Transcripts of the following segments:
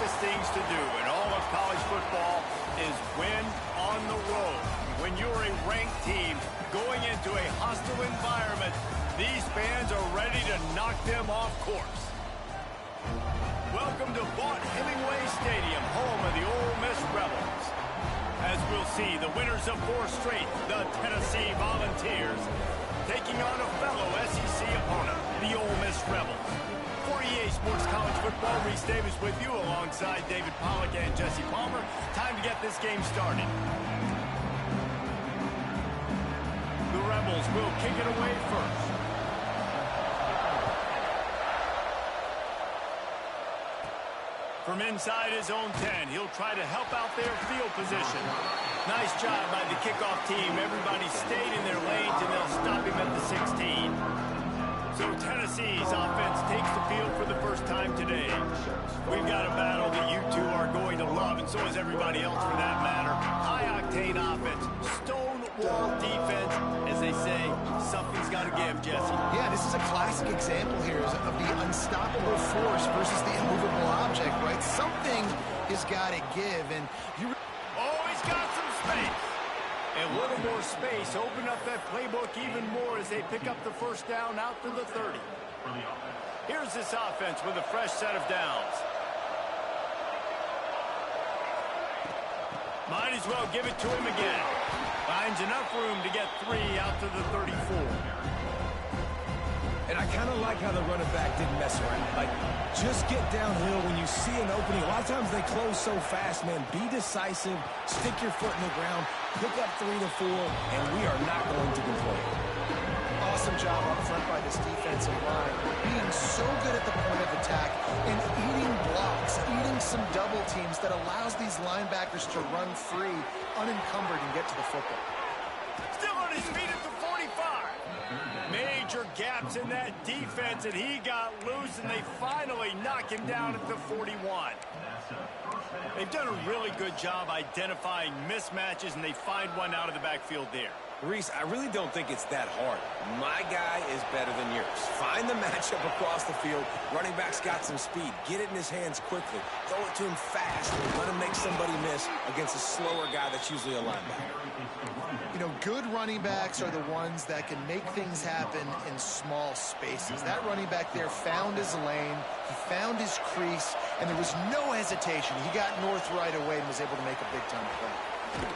toughest things to do in all of college football is win on the road. When you're a ranked team going into a hostile environment, these fans are ready to knock them off course. Welcome to Vaught-Hemingway Stadium, home of the Ole Miss Rebels. As we'll see, the winners of 4 straight, the Tennessee Volunteers, taking on a fellow SEC opponent, the Ole Miss Rebels. For EA Sports College Football, Reese Davis with you alongside David Pollack and Jesse Palmer. Time to get this game started. The Rebels will kick it away first. From inside his own 10, he'll try to help out their field position. Nice job by the kickoff team. Everybody stayed in their lanes, and they'll stop him at the 16. So Tennessee's offense takes the field for the first time today. We've got a battle that you two are going to love, and so is everybody else for that matter. High-octane offense, stonewall defense. As they say, something's got to give, Jesse. Yeah, this is a classic example here of the unstoppable force versus the immovable object, right? Something has got to give, and you... Oh, he's got some space. And a little more space, open up that playbook even more as they pick up the first down out to the 30. Here's this offense with a fresh set of downs. Might as well give it to him again. Finds enough room to get 3 out to the 34. And I kind of like how the running back didn't mess around. Like, just get downhill when you see an opening. A lot of times they close so fast, man. Be decisive, stick your foot in the ground, pick up 3 to 4, and we are not going to complain. Awesome job up front by this defensive line. Being so good at the point of attack and eating blocks, eating some double teams that allows these linebackers to run free, unencumbered, and get to the football. Still on his feet at the 45. Major gaps in that defense, and he got loose, and they finally knock him down at the 41. They've done a really good job identifying mismatches, and they find one out of the backfield there. Reese, I really don't think it's that hard. My guy is better than yours. Find the matchup across the field. Running back's got some speed. Get it in his hands quickly. Throw it to him fast. Let him make somebody miss against a slower guy that's usually a linebacker. You know, good running backs are the ones that can make things happen in small spaces. That running back there found his lane, he found his crease, and there was no hesitation. He got north right away and was able to make a big-time play.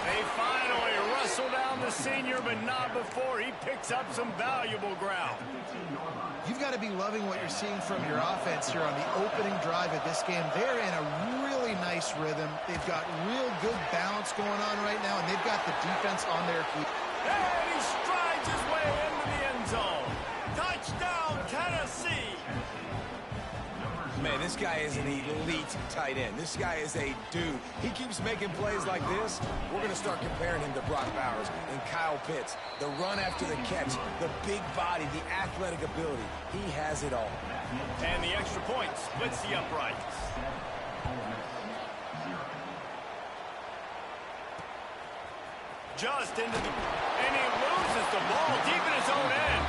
They finally wrestle down the senior, but not before he picks up some valuable ground. You've got to be loving what you're seeing from your offense here on the opening drive of this game. They're in a really nice rhythm. They've got real good balance going on right now, and they've got the defense on their feet. And he strides his way into the end zone. Touchdown, Tennessee! Man, this guy is an elite tight end. This guy is a dude. He keeps making plays like this. We're going to start comparing him to Brock Bowers and Kyle Pitts. The run after the catch, the big body, the athletic ability. He has it all. And the extra point splits the uprights. Just into the... And he loses the ball deep in his own end.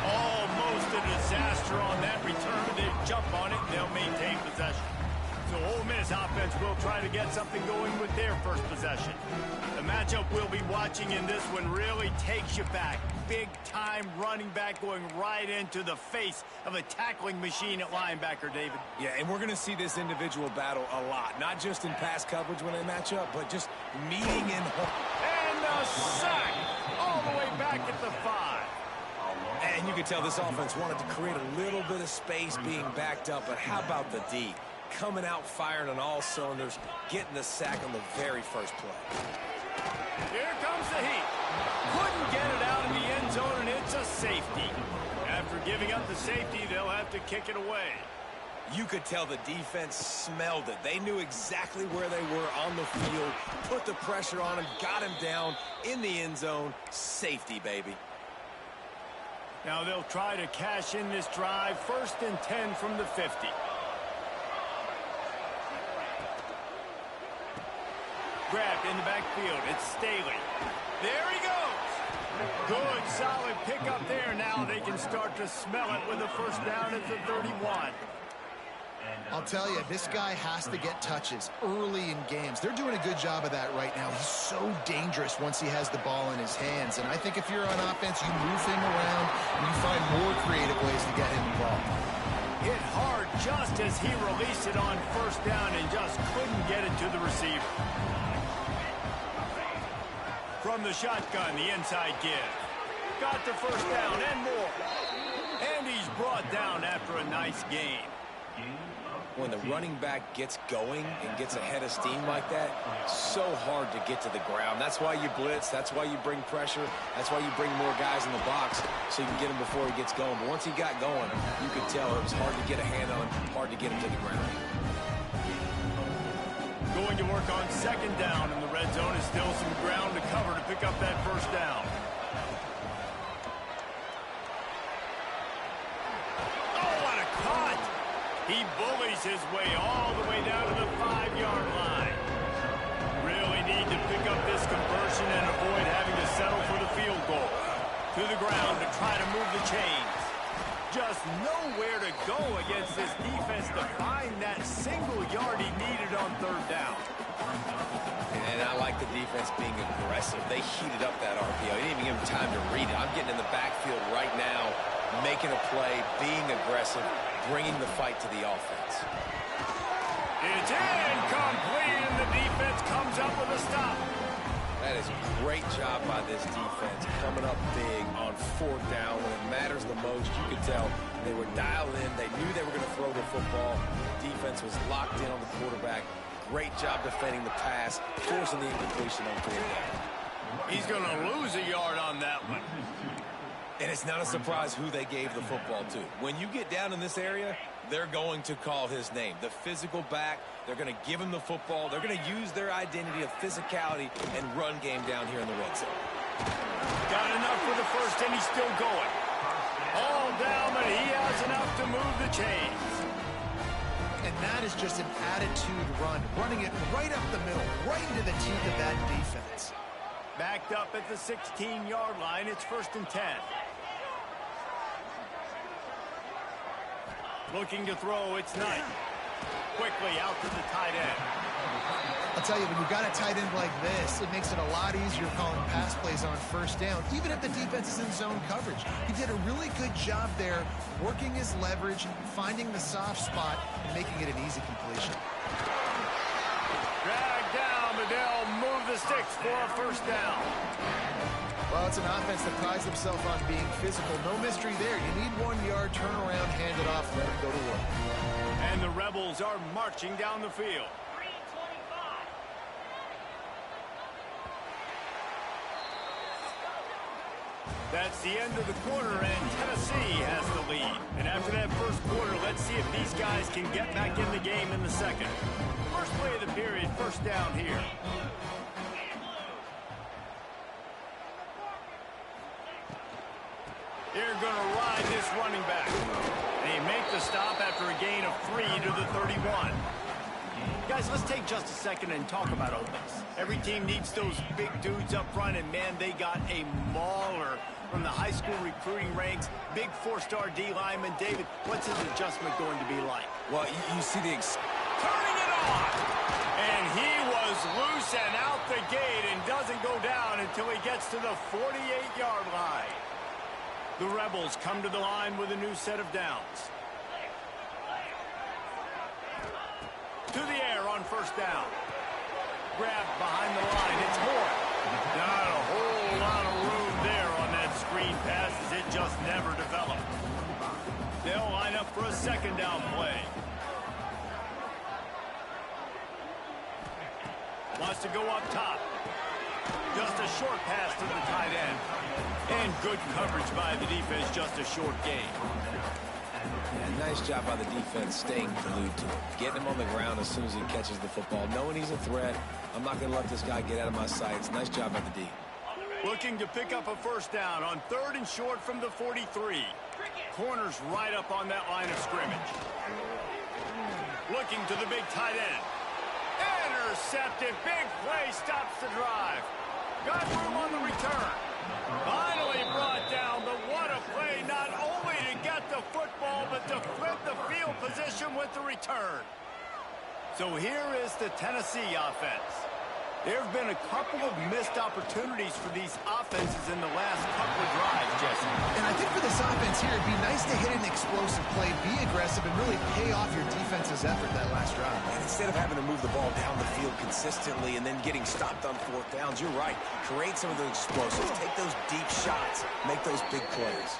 Almost a disaster on that return. They jump on it, and they'll maintain possession. So Ole Miss offense will try to get something going with their first possession. The matchup we'll be watching in this one really takes you back. Big-time running back going right into the face of a tackling machine at linebacker, David. Yeah, and we're going to see this individual battle a lot. Not just in pass coverage when they match up, but just meeting in... And the sack all the way back at the 5. And you can tell this offense wanted to create a little bit of space being backed up, but how about the D? Coming out firing on all cylinders, getting the sack on the very first play. Here comes the heat. Couldn't get it out in the end zone, and it's a safety. After giving up the safety, they'll have to kick it away. You could tell the defense smelled it. They knew exactly where they were on the field, put the pressure on him, got him down in the end zone. Safety, baby. Now they'll try to cash in this drive. 1st and 10 from the 50. Grabbed in the backfield. It's Staley. There he goes. Good, solid pickup there. Now they can start to smell it with a first down at the 31. I'll tell you, this guy has to get touches early in games. They're doing a good job of that right now. He's so dangerous once he has the ball in his hands. And I think if you're on offense, you move him around and you find more creative ways to get him involved. Hit hard just as he released it on first down and just couldn't get it to the receiver. From the shotgun, the inside give. Got the first down and more. And he's brought down after a nice gain. When the running back gets going and gets ahead of steam like that, it's so hard to get to the ground. That's why you blitz. That's why you bring pressure. That's why you bring more guys in the box so you can get him before he gets going. But once he got going, you could tell it was hard to get a hand on him, hard to get him to the ground. Going to work on second down in the red zone. Is still some ground to cover to pick up that first down. Oh, what a cut! He bullies his way all the way down to the 5-yard line. Really need to pick up this conversion and avoid having to settle for the field goal. To the ground to try to move the chains. Just nowhere to go against this defense to find that single yard he needed on third down. And I like the defense being aggressive. They heated up that RPO. He didn't even give him time to read it. I'm getting in the backfield right now, making a play, being aggressive, bringing the fight to the offense. It's incomplete, and the defense comes up with a stop. That is a great job by this defense, coming up big on fourth down when it matters the most. You could tell they were dialed in. They knew they were going to throw the football. The defense was locked in on the quarterback. Great job defending the pass, forcing the incompletion on fourth down. He's going to lose a yard on that one. And it's not a surprise who they gave the football to. When you get down in this area, they're going to call his name. The physical back, they're going to give him the football. They're going to use their identity of physicality and run game down here in the red zone. Got enough for the first, and he's still going. All down, but he has enough to move the chains. And that is just an attitude run, running it right up the middle, right into the teeth of that defense. Backed up at the 16-yard line. It's 1st and 10. Looking to throw, it's Knight. Quickly out to the tight end. I'll tell you, when you've got a tight end like this, it makes it a lot easier calling pass plays on first down, even if the defense is in zone coverage. He did a really good job there, working his leverage, finding the soft spot, and making it an easy completion. Drag down, but they'll move the sticks for a first down. Well, it's an offense that prides themselves on being physical. No mystery there. You need 1 yard, turn around, hand it off, let it go to work. And the Rebels are marching down the field. That's the end of the quarter, and Tennessee has the lead. And after that first quarter, let's see if these guys can get back in the game in the second. First play of the period, first down here. They're going to ride this running back. They make the stop after a gain of 3 to the 31. Guys, let's take just a second and talk about Ole Miss. Every team needs those big dudes up front, and man, they got a mauler from the high school recruiting ranks. Big 4-star D lineman. David, what's his adjustment going to be like? Well, you see the... Turning it on! And he was loose and out the gate and doesn't go down until he gets to the 48-yard line. The Rebels come to the line with a new set of downs. To the air on first down. Grabbed behind the line. It's Moore. Not a whole lot of room there on that screen pass as it just never developed. They'll line up for a second down play. Wants to go up top. Just a short pass to the tight end. And good coverage by the defense, just a short gain. Yeah, nice job by the defense staying glued to him. Getting him on the ground as soon as he catches the football. Knowing he's a threat, I'm not going to let this guy get out of my sights. Nice job by the D. Looking to pick up a first down on 3rd and short from the 43. Corners right up on that line of scrimmage. Looking to the big tight end. Intercepted. Big play stops the drive. Got room on the return. Finally brought down, but what a play, not only to get the football, but to flip the field field position with the return. So here is the Tennessee offense. There have been a couple of missed opportunities for these offenses in the last couple of drives, Jesse. And I think for this offense here, it'd be nice to hit an explosive play, be aggressive, and really pay off your defense's effort that last drive. And instead of having to move the ball down the field consistently and then getting stopped on fourth downs, you're right. Create some of those explosives. Take those deep shots. Make those big plays.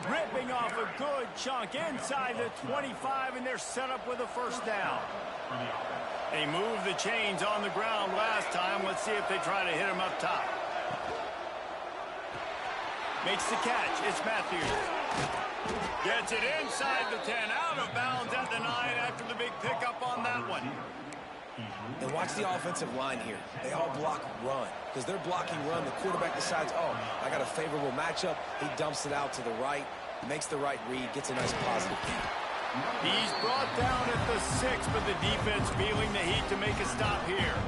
Ripping off a good chunk inside the 25, and they're set up with a first down. They moved the chains on the ground last time. Let's see if they try to hit him up top. Makes the catch. It's Matthews. Gets it inside the 10, out of bounds at the 9 after the big pickup on that one. And watch the offensive line here. They all block run. Because they're blocking run, the quarterback decides, oh, I got a favorable matchup. He dumps it out to the right, makes the right read, gets a nice positive gain. He's brought down at the 6, but the defense feeling the heat to make a stop here.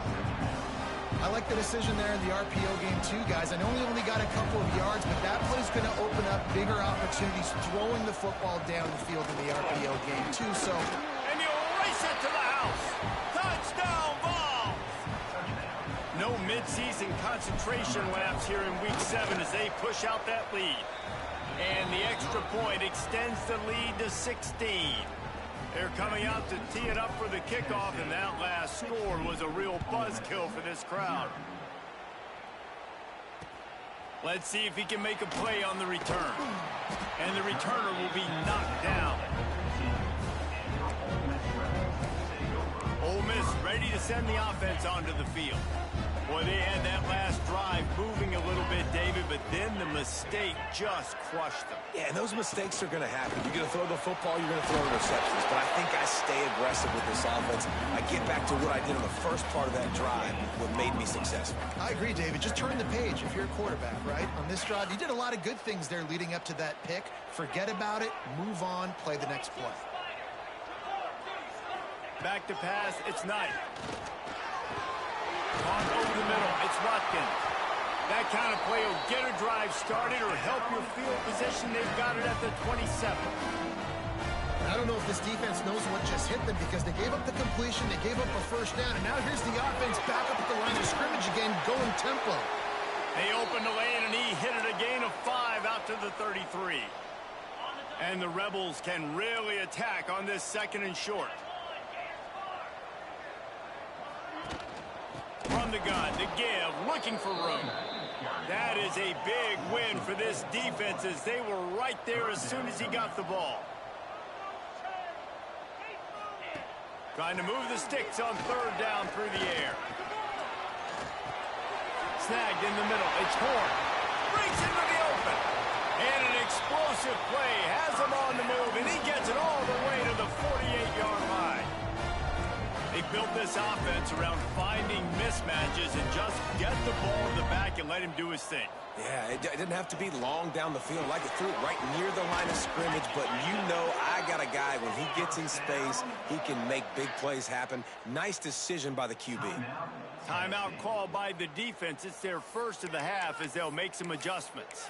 I like the decision there in the RPO game too, guys. I know he only got a couple of yards, but that play's going to open up bigger opportunities throwing the football down the field in the RPO game too. So, and you'll race it to the house. Touchdown ball. No midseason concentration laps here in week 7 as they push out that lead. And the extra point extends the lead to 16. They're coming out to tee it up for the kickoff, and that last score was a real buzzkill for this crowd. Let's see if he can make a play on the return. And the returner will be knocked down. Ole Miss ready to send the offense onto the field. Boy, they had that last drive moving a little bit, David, but then the mistake just crushed them. Yeah, and those mistakes are going to happen. You're going to throw the football, you're going to throw interceptions. But I think I stay aggressive with this offense. I get back to what I did in the first part of that drive, what made me successful. I agree, David. Just turn the page if you're a quarterback, right? On this drive, you did a lot of good things there leading up to that pick. Forget about it, move on, play the next play. Back to pass, it's Knight. On over the middle, it's Watkins. That kind of play will get a drive started or help your field position. They've got it at the 27. I don't know if this defense knows what just hit them because they gave up the completion, they gave up a first down, and now here's the offense back up at the line of scrimmage again, going tempo. They opened the lane, and he hit it a gain of 5 out to the 33. And the Rebels can really attack on this 2nd and short. From the gun, to give, looking for room. That is a big win for this defense as they were right there as soon as he got the ball. Trying to move the sticks on 3rd down through the air. Snagged in the middle. It's Horn. Breaks into the open. And an explosive play has him on the move, and he gets it all the way to the 48-yard line. They built this offense around finding mismatches and just get the ball in the back and let him do his thing. Yeah, it didn't have to be long down the field. Like it threw it right near the line of scrimmage, but you know I got a guy, when he gets in space, he can make big plays happen. Nice decision by the QB. Timeout call by the defense. It's their first of the half as they'll make some adjustments.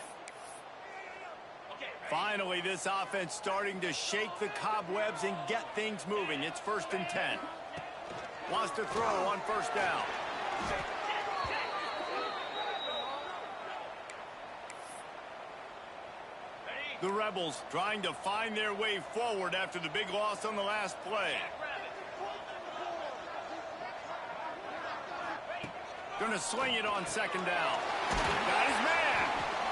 Finally, this offense starting to shake the cobwebs and get things moving. It's 1st and 10. Wants to throw on 1st down. The Rebels trying to find their way forward after the big loss on the last play. Going to sling it on 2nd down. Got his man.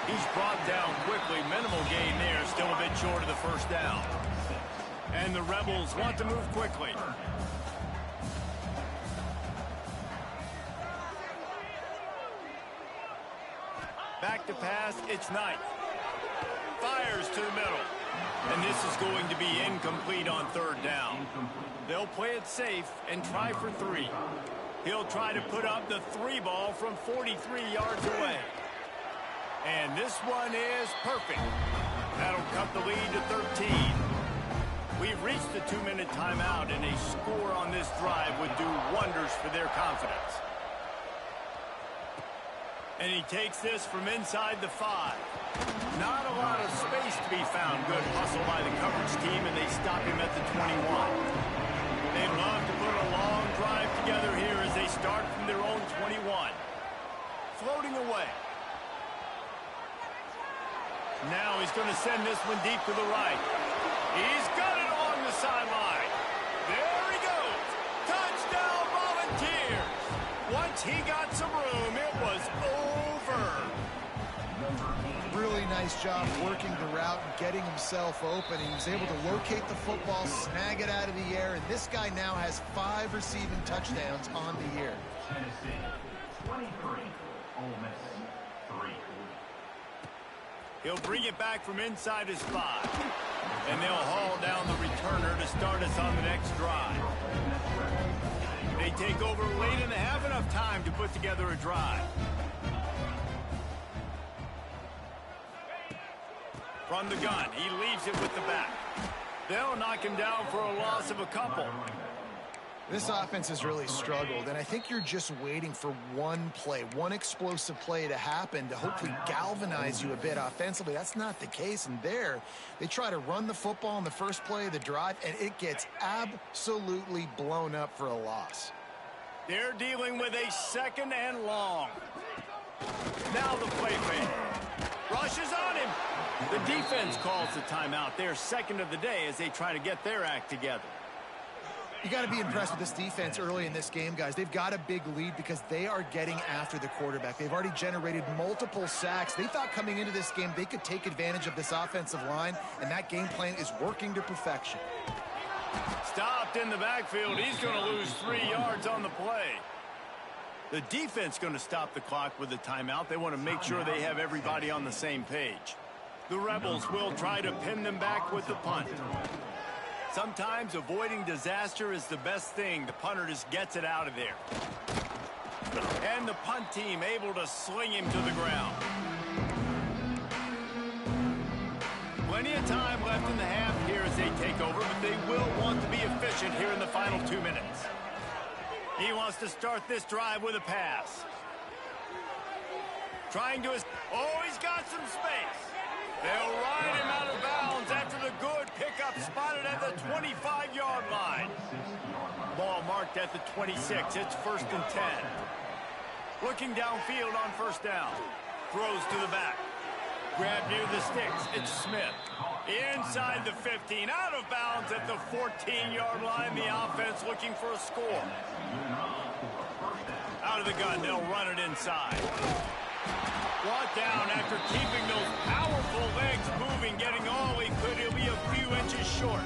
He's brought down quickly. Minimal gain there. Still a bit short of the 1st down. And the Rebels want to move quickly. Back to pass, it's Knight. Fires to the middle. And this is going to be incomplete on 3rd down. They'll play it safe and try for 3. He'll try to put up the 3 ball from 43 yards away. And this one is perfect. That'll cut the lead to 13. We've reached the 2-minute timeout, and a score on this drive would do wonders for their confidence. And he takes this from inside the 5. Not a lot of space to be found. Good hustle by the coverage team, and they stop him at the 21. Now he's going to send this one deep to the right. He's got it along the sideline. There he goes. Touchdown, Volunteers. Once he got some room, it was over. Really nice job working the route and getting himself open. He was able to locate the football, snag it out of the air, and this guy now has 5 receiving touchdowns on the year. Tennessee, 23, Ole Miss, 3. He'll bring it back from inside his 5. And they'll haul down the returner to start us on the next drive. They take over late and they have enough time to put together a drive. From the gun, he leaves it with the back. They'll knock him down for a loss of a couple. This offense has really struggled, and I think you're just waiting for one play, one explosive play to happen to hopefully galvanize you a bit offensively. That's not the case, and there, they try to run the football in the first play of the drive, and it gets absolutely blown up for a loss. They're dealing with a 2nd and long. Now the play fake. Rushes on him. The defense calls the timeout. Their 2nd of the day as they try to get their act together. You got to be impressed with this defense early in this game, guys. They've got a big lead because they are getting after the quarterback. They've already generated multiple sacks. They thought coming into this game they could take advantage of this offensive line, and that game plan is working to perfection. Stopped in the backfield. He's going to lose 3 yards on the play. The defense going to stop the clock with a timeout. They want to make sure they have everybody on the same page. The Rebels will try to pin them back with the punt. Sometimes avoiding disaster is the best thing. The punter just gets it out of there. And the punt team able to sling him to the ground. Plenty of time left in the half here as they take over, but they will want to be efficient here in the final 2 minutes. He wants to start this drive with a pass. Trying to... Oh, he's got some space. They'll ride him out of bounds after the good pickup spotted at the 25-yard line. Ball marked at the 26. It's 1st and 10. Looking downfield on 1st down. Throws to the back. Grab near the sticks. It's Smith. Inside the 15. Out of bounds at the 14-yard line. The offense looking for a score. Out of the gun. They'll run it inside. Brought down after keeping those powerful legs moving, getting all he could. He'll be a few inches short.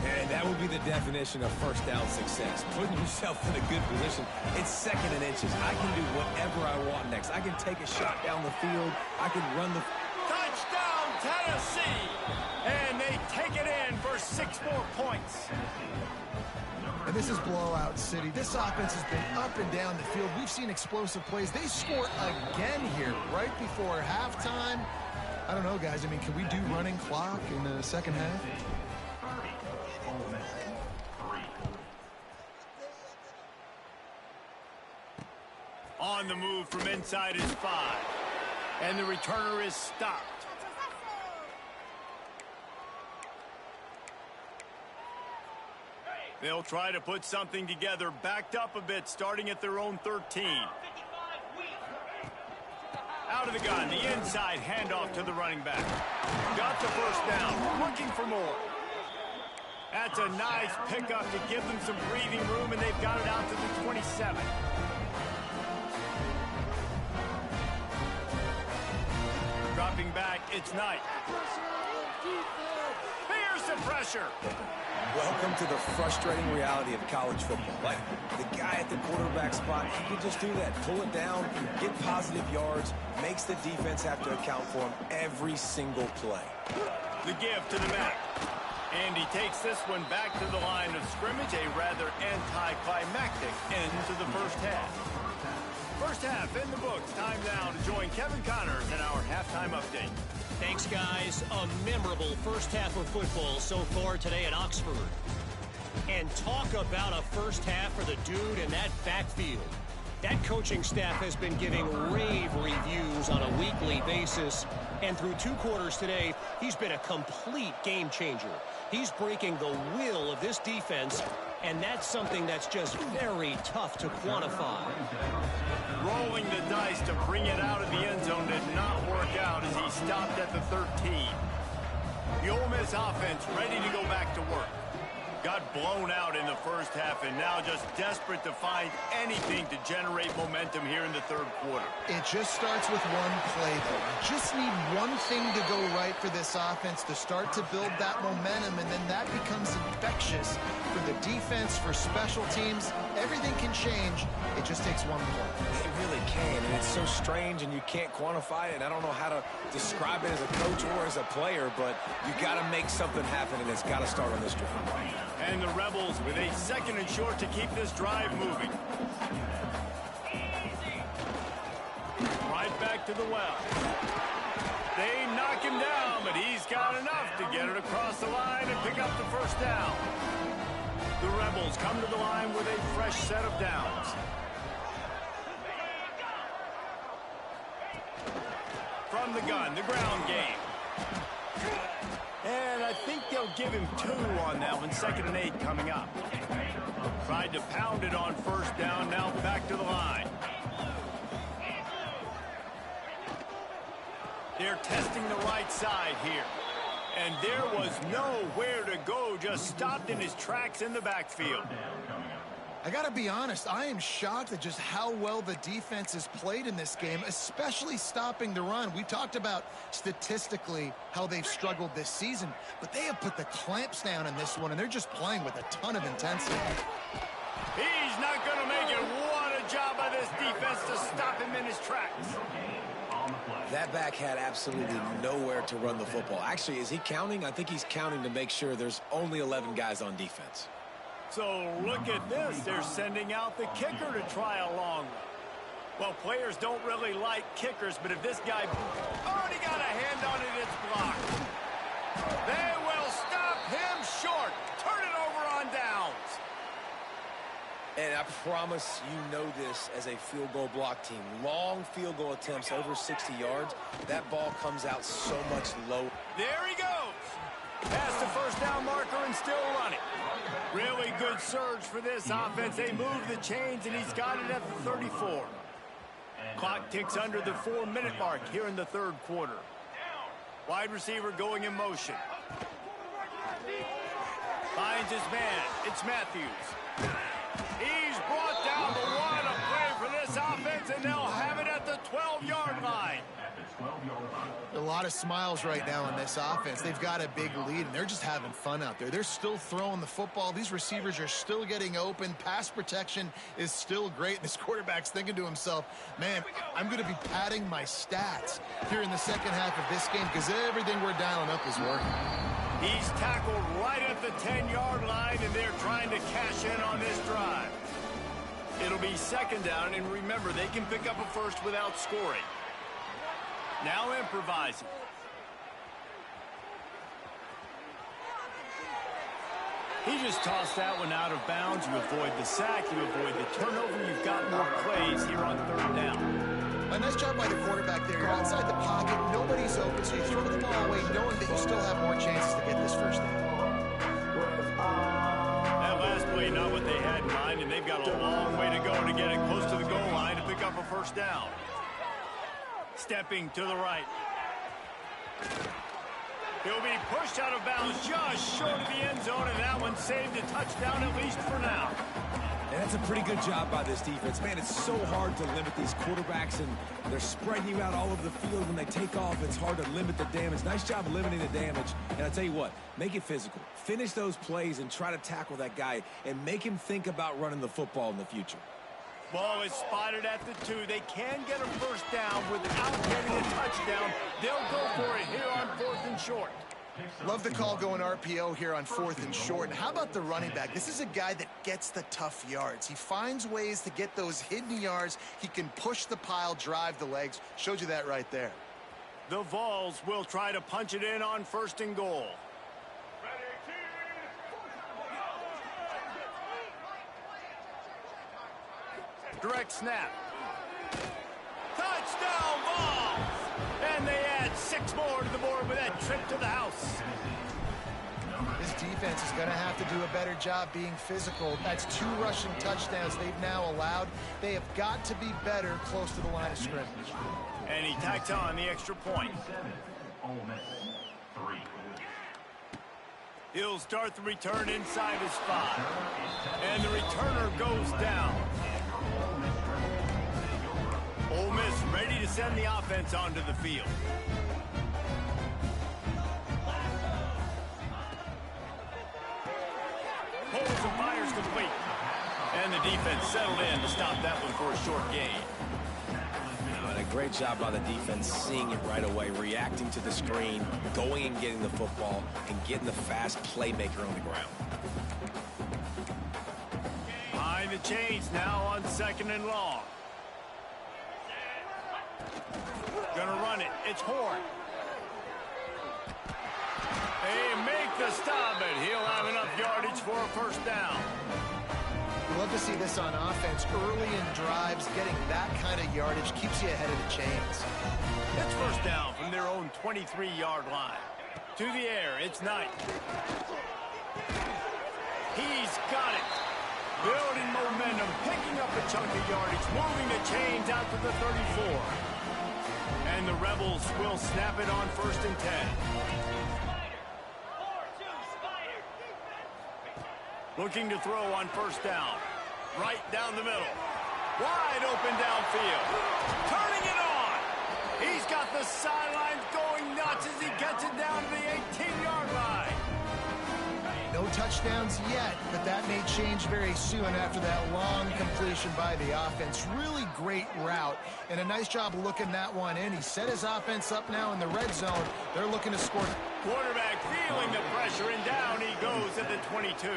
And that would be the definition of 1st down success. Putting yourself in a good position. It's 2nd and inches. I can do whatever I want next. I can take a shot down the field. I can run the... Touchdown, Tennessee! And they take it in for 6 more points. And this is blowout city. This offense has been up and down the field. We've seen explosive plays. They score again here right before halftime. I don't know, guys. I mean, can we do running clock in the 2nd half? On the move from inside his 5. And the returner is stopped. They'll try to put something together, backed up a bit, starting at their own 13. Out of the gun, the inside handoff to the running back. Got the 1st down, looking for more. That's a nice pickup to give them some breathing room, and they've got it out to the 27. Dropping back, it's Knight. Here's the pressure. Welcome to the frustrating reality of college football. Like, the guy at the quarterback spot, he can just do that. Pull it down, get positive yards, makes the defense have to account for him every single play. The give to the back. And he takes this one back to the line of scrimmage, a rather anticlimactic end to the 1st half. 1st half in the books. Time now to join Kevin Connors in our halftime update. Thanks, guys. A memorable 1st half of football so far today at Oxford. And talk about a 1st half for the dude in that backfield. That coaching staff has been giving rave reviews on a weekly basis. And through 2 quarters today, he's been a complete game changer. He's breaking the will of this defense, and that's something that's just very tough to quantify. Rolling the dice to bring it out of the end zone did not work out as he stopped at the 13. The Ole Miss offense ready to go back to work. Got blown out in the first half and now just desperate to find anything to generate momentum here in the third quarter. It just starts with one play, though. You just need one thing to go right for this offense to start to build that momentum, and then that becomes infectious for the defense, for special teams. Everything can change. It just takes one more. It really can, and it's so strange, and you can't quantify it, and I don't know how to describe it as a coach or as a player, but you got to make something happen, and it's got to start on this drive. And the Rebels with a 2nd and short to keep this drive moving. Right back to the well. They knock him down, but he's got enough to get it across the line and pick up the first down. The Rebels come to the line with a fresh set of downs. From the gun, the ground game. And I think they'll give him 2 on that one. 2nd and 8 coming up. Tried to pound it on first down. Now back to the line. They're testing the right side here. And there was nowhere to go. Just stopped in his tracks in the backfield. I got to be honest, I am shocked at just how well the defense has played in this game, especially stopping the run. We talked about statistically how they've struggled this season, but they have put the clamps down in this one, and they're just playing with a ton of intensity. He's not going to make it. What a job by this defense to stop him in his tracks. That back had absolutely nowhere to run the football. Actually, is he counting? I think he's counting to make sure there's only 11 guys on defense. So look at this. They're sending out the kicker to try a long one. Well, players don't really like kickers, but if this guy already got a hand on it, it's blocked. They will stop him short. Turn it over on downs. And I promise you know this as a field goal block team. Long field goal attempts over 60 yards. That ball comes out so much lower. There he goes. Past the first down marker and still running. Really good surge for this offense. They move the chains, and he's got it at the 34. Clock ticks under the 4-minute mark here in the third quarter. Wide receiver going in motion. Finds his man. It's Matthews. He's brought down the one. A play for this offense, and they'll have it at the 12-yard line. A lot of smiles right now in this offense. They've got a big lead, and they're just having fun out there. They're still throwing the football. These receivers are still getting open. Pass protection is still great. This quarterback's thinking to himself, man, I'm going to be padding my stats here in the second half of this game because everything we're dialing up is working. He's tackled right at the 10-yard line, and they're trying to cash in on this drive. It'll be 2nd down, and remember, they can pick up a first without scoring. Now improvising. He just tossed that one out of bounds. You avoid the sack, you avoid the turnover. You've got more plays here on 3rd down. A nice job by the quarterback there. You're outside the pocket. Nobody's open, so you throw the ball away knowing that you still have more chances to get this first down. That last play, not what they had in mind, and they've got a long way to go to get it close to the goal line to pick up a first down. Stepping to the right. He'll be pushed out of bounds just short of the end zone, and that one saved a touchdown at least for now. And that's a pretty good job by this defense. Man, it's so hard to limit these quarterbacks, and they're spreading you out all over the field. When they take off, it's hard to limit the damage. Nice job limiting the damage. And I tell you what, make it physical. Finish those plays and try to tackle that guy and make him think about running the football in the future. Ball is spotted at the 2. They can get a first down without getting a touchdown. They'll go for it here on 4th and short. Love the call going RPO here on 4th and short. And how about the running back? This is a guy that gets the tough yards. He finds ways to get those hidden yards. He can push the pile, drive the legs. Showed you that right there. The Vols will try to punch it in on 1st and goal. Direct snap. Touchdown ball! And they add 6 more to the board with that trip to the house. This defense is going to have to do a better job being physical. That's 2 rushing touchdowns they've now allowed. They have got to be better close to the line of scrimmage. And he tacks on the extra point. Ole Miss 3. He'll start the return inside his 5. And the returner goes down. Ole Miss ready to send the offense onto the field. Pulls and fires complete. And the defense settled in to stop that one for a short gain. And a great job by the defense seeing it right away, reacting to the screen, going and getting the football, and getting the fast playmaker on the ground. Behind the chains now on 2nd and long. Gonna run it. It's Horn. They make the stop, and he'll have enough yardage for a first down. We love to see this on offense. Early in drives, getting that kind of yardage keeps you ahead of the chains. It's first down from their own 23-yard line. To the air, it's Knight. He's got it. Building momentum, picking up a chunk of yardage, moving the chains out to the 34. And the Rebels will snap it on 1st and 10. Looking to throw on first down. Right down the middle. Wide open downfield. Turning it on. He's got the sidelines going nuts as he gets it down to the 18-yard line. No touchdowns yet, but that may change very soon after that long completion by the offense. Really great route, and a nice job looking that one in. He set his offense up now in the red zone. They're looking to score. Quarterback feeling the pressure, and down he goes at the 22.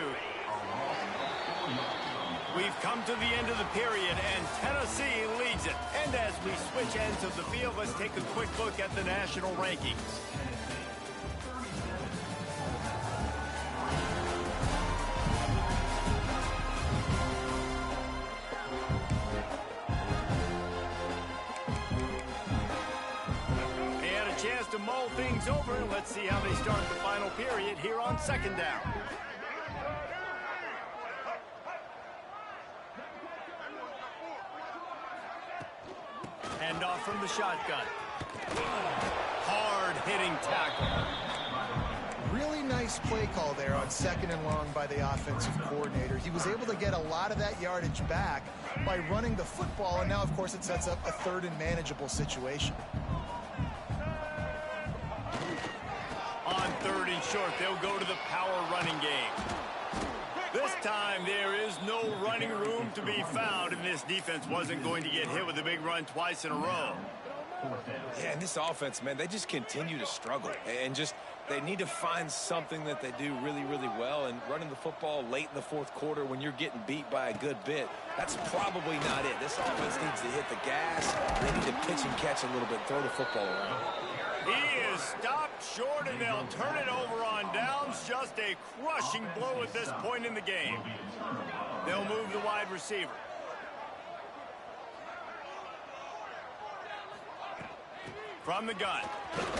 We've come to the end of the period, and Tennessee leads it. And as we switch ends of the field, let's take a quick look at the national rankings. They had a chance to mull things over. Let's see how they start the final period here on 2nd down. Hand off from the shotgun. Hard-hitting tackle. Really nice play call there on 2nd and long by the offensive coordinator. He was able to get a lot of that yardage back by running the football, and now, of course, it sets up a 3rd and manageable situation. On 3rd and short, they'll go to the power running game. This time, there is no running room to be found, and this defense wasn't going to get hit with a big run twice in a row. Yeah, and this offense, man, they just continue to struggle. And just, they need to find something that they do really, really well. And running the football late in the 4th quarter when you're getting beat by a good bit, that's probably not it. This offense needs to hit the gas. They need to pitch and catch a little bit, throw the football around. He is stopped short, and they'll turn it over on downs. Just a crushing blow at this point in the game. They'll move the wide receiver. From the gun.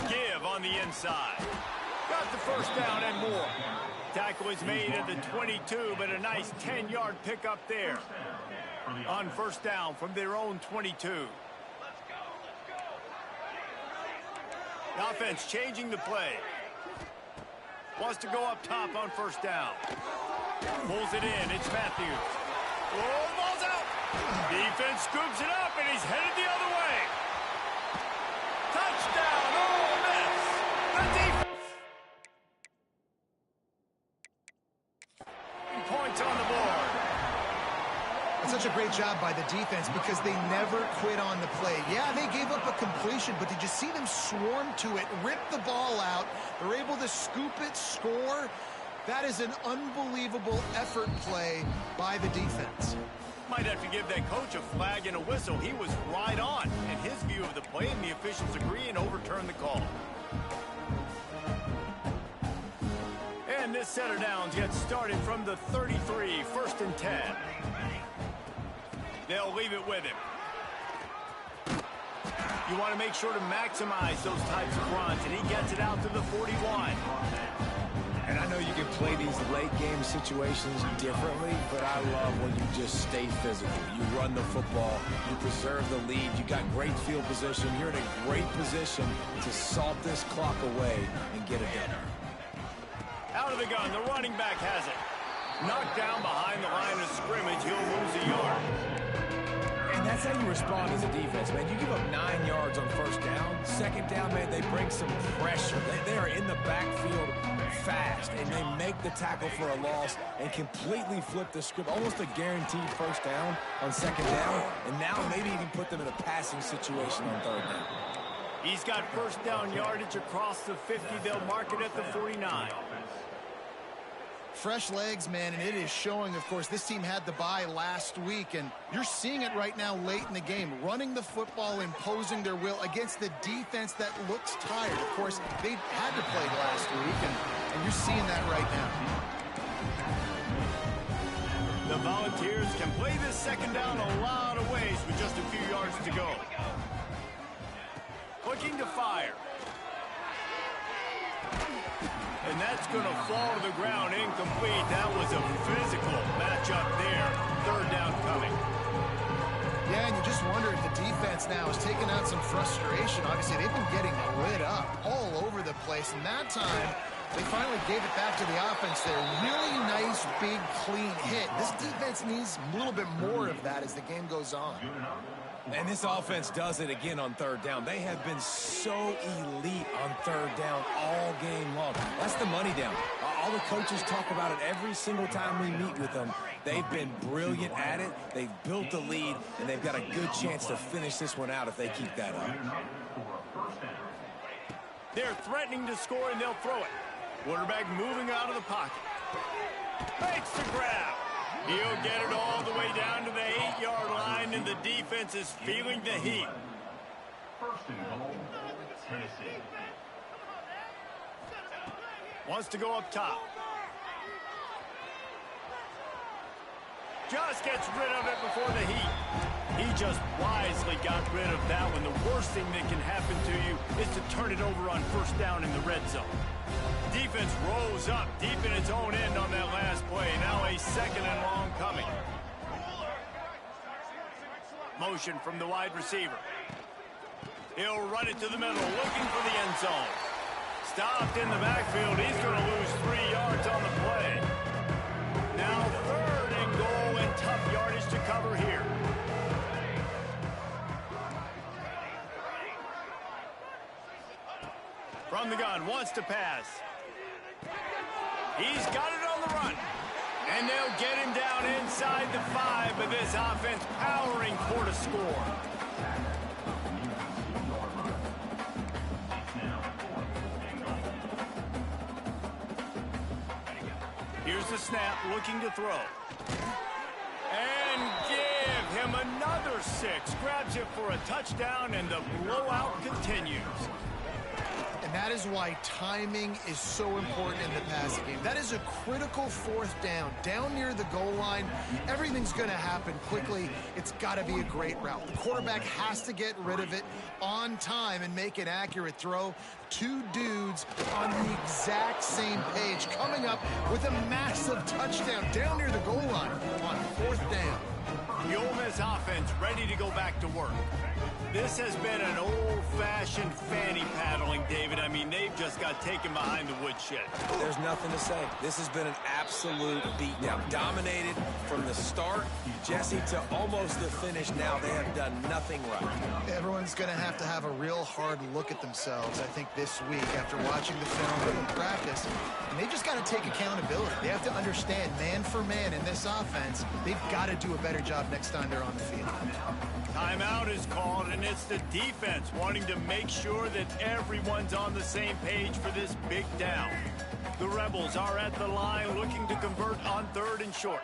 Give on the inside. Got the first down and more. Tackle is made at the 22, but a nice 10-yard pickup there. On first down from their own 22. The offense changing the play. Wants to go up top on first down. Pulls it in. It's Matthews. Oh, ball's out. Defense scoops it up, and he's headed the other way. Touchdown, Ole Miss. The defense. Points on the board. It's such a great job by the defense because they never quit on the play. Yeah, they gave up a completion, but did you see them swarm to it, rip the ball out? They're able to scoop it, score. That is an unbelievable effort play by the defense. Might have to give that coach a flag and a whistle. He was right on in his view of the play, and the officials agree and overturn the call. And this set of downs gets started from the 33, 1st and 10. They'll leave it with him. You want to make sure to maximize those types of runs, and he gets it out to the 41. And I know you can play these late-game situations differently, but I love when you just stay physical. You run the football, you preserve the lead, you got great field position. You're in a great position to salt this clock away and get it done. Out of the gun, the running back has it. Knocked down behind the line of scrimmage, he'll lose a yard. And that's how you respond as a defense, man. You give up 9 yards on first down. Second down, man, they bring some pressure. They are in the backfield fast, and they make the tackle for a loss and completely flip the script. Almost a guaranteed first down on second down, and now maybe even put them in a passing situation on third down. He's got first down yardage across the 50. They'll mark it at the 49. Fresh legs, man, and it is showing. Of course, this team had the bye last week, and you're seeing it right now late in the game. Running the football, imposing their will against the defense that looks tired. Of course, they had to play last week, and you're seeing that right now. The Volunteers can play this second down a lot of ways with just a few yards to go. Looking to fire. And that's going to fall to the ground incomplete. That was a physical matchup there. Third down coming. Yeah, and you just wonder if the defense now is taking out some frustration. Obviously, they've been getting lit up all over the place. And that time, they finally gave it back to the offense there. Really nice, big, clean hit. This defense needs a little bit more of that as the game goes on. And this offense does it again on third down. They have been so elite on third down all game long. That's the money down. All the coaches talk about it every single time we meet with them. They've been brilliant at it. They've built the lead, and they've got a good chance to finish this one out if they keep that up. They're threatening to score, and they'll throw it. Quarterback moving out of the pocket. Makes the grab. He'll get it all the way down to the 8-yard line, and the defense is feeling the heat. First and goal, Tennessee. Wants to go up top. Just gets rid of it before the heat. He just wisely got rid of that one. The worst thing that can happen to you is to turn it over on first down in the red zone. Defense rolls up deep in its own end on that last play. Now a second and long coming. Motion from the wide receiver. He'll run it to the middle, looking for the end zone. Stopped in the backfield. He's going to lose 3 yards on the play. Now third and goal, and tough yardage to cover here. From the gun, wants to pass. He's got it on the run. And they'll get him down inside the 5, but this offense powering toward a score. Here's the snap, looking to throw. And give him another 6. Grabs it for a touchdown, and the blowout continues. And that is why timing is so important in the passing game. That is a critical fourth down. Down near the goal line, everything's going to happen quickly. It's got to be a great route. The quarterback has to get rid of it on time and make an accurate throw. 2 dudes on the exact same page, coming up with a massive touchdown down near the goal line on fourth down. The Ole Miss offense ready to go back to work. This has been an old-fashioned fanny paddling, David. I mean, they've just got taken behind the woodshed. There's nothing to say. This has been an absolute beatdown. Dominated from the start, Jesse, to almost the finish now. They have done nothing right. Everyone's going to have a real hard look at themselves, I think, this week after watching the film and practice. And they just got to take accountability. They have to understand, man for man in this offense, they've got to do a better job next time they're on the field. Timeout is called, and it's the defense wanting to make sure that everyone's on the same page for this big down. The Rebels are at the line looking to convert on third and short.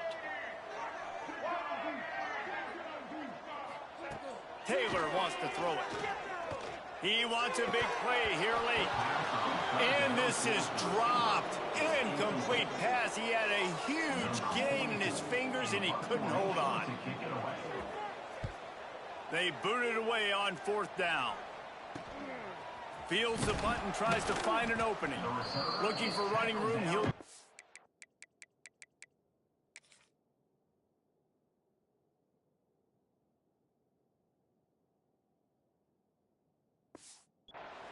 Taylor wants to throw it. He wants a big play here late. And this is dropped. Incomplete pass. He had a huge gain in his fingers, and he couldn't hold on. They boot it away on 4th down. Fields the punt and tries to find an opening. Looking for running room. He'll...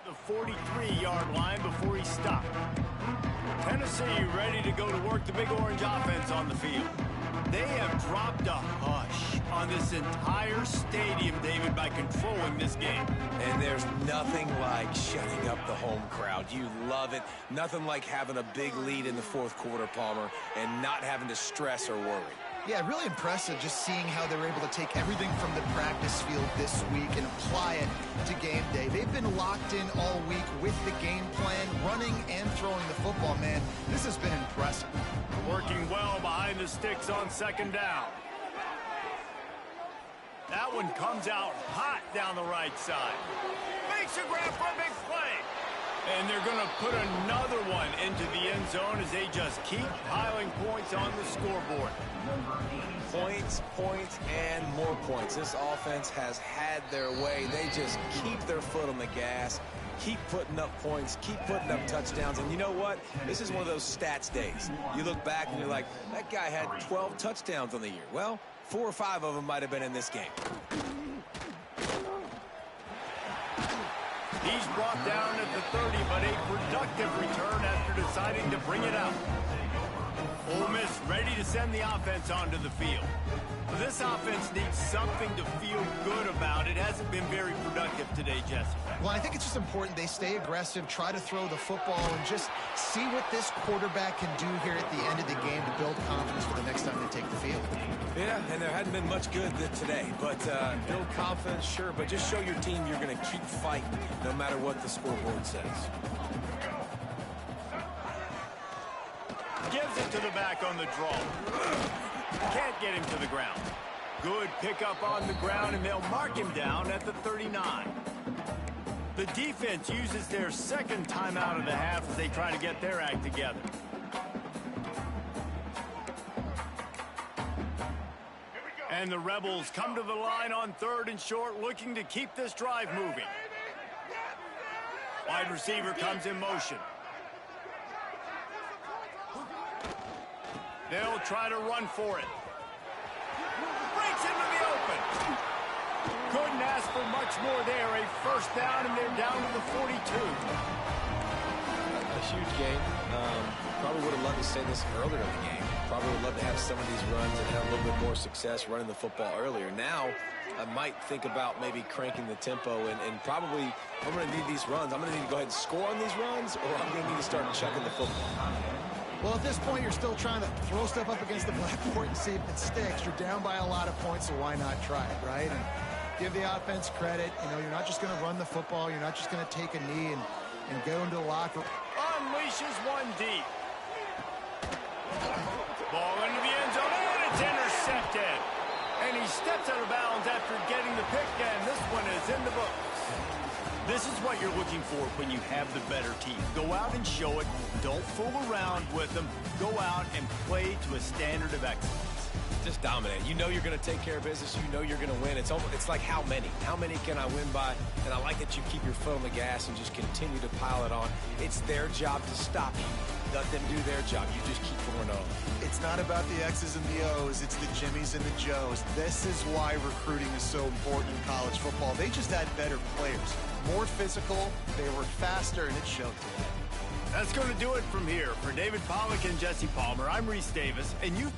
the 43-yard line before he stopped. Tennessee ready to go to work the big orange offense on the field. They have dropped a hush on this entire stadium, David, by controlling this game. And there's nothing like shutting up the home crowd. You love it. Nothing like having a big lead in the 4th quarter, Palmer, and not having to stress or worry. Yeah, really impressive just seeing how they were able to take everything from the practice field this week and apply it to game day. They've been locked in all week with the game plan, running and throwing the football, man. This has been impressive. Working well behind the sticks on 2nd down. That one comes out hot down the right side. Makes a grab for a big play. And they're going to put another one into the end zone as they just keep piling points on the scoreboard. Points, points, and more points. This offense has had their way. They just keep their foot on the gas, keep putting up points, keep putting up touchdowns. And you know what? This is one of those stats days. You look back and you're like, that guy had 12 touchdowns on the year. Well, 4 or 5 of them might have been in this game. He's brought down at the 30, but a productive return after deciding to bring it out. Ole Miss ready to send the offense onto the field. This offense needs something to feel good about. It hasn't been very productive today, Jesse. Well, I think it's just important they stay aggressive, try to throw the football, and just see what this quarterback can do here at the end of the game to build confidence for the next time they take the field. Yeah, and there hadn't been much good today, but build confidence, sure, but just show your team you're going to keep fighting no matter what the scoreboard says. Gives it to the back on the draw. Can't get him to the ground. Good pickup on the ground, and they'll mark him down at the 39. The defense uses their 2nd timeout of the half as they try to get their act together. And the Rebels come to the line on 3rd and short, looking to keep this drive moving. Wide receiver comes in motion. They'll try to run for it. Breaks into the open. Couldn't ask for much more there. A 1st down, and they're down to the 42. A huge game. Probably would have loved to say this earlier in the game. Probably would love to have some of these runs and have a little bit more success running the football earlier. Now, I might think about maybe cranking the tempo and probably I'm going to need these runs. I'm going to need to go ahead and score on these runs, or I'm going to need to start chucking the football. Well, at this point, you're still trying to throw stuff up against the blackboard and see if it sticks. You're down by a lot of points, so why not try it, right? And give the offense credit. You know, you're not just going to run the football. You're not just going to take a knee and go into the locker room. Unleashes one deep. Ball into the end zone, and it's intercepted. And he steps out of bounds after getting the pick, and this one is in the books. This is what you're looking for when you have the better team. Go out and show it. Don't fool around with them. Go out and play to a standard of excellence. Just dominate. You know you're going to take care of business. You know you're going to win. It's like how many? How many can I win by? And I like that you keep your foot on the gas and just continue to pile it on. It's their job to stop you. Let them do their job. You just keep going on. It's not about the X's and the O's. It's the Jimmies and the Joes. This is why recruiting is so important in college football. They just had better players. More physical. They were faster, and it showed today. That's going to do it from here. For David Pollack and Jesse Palmer, I'm Reese Davis, and you've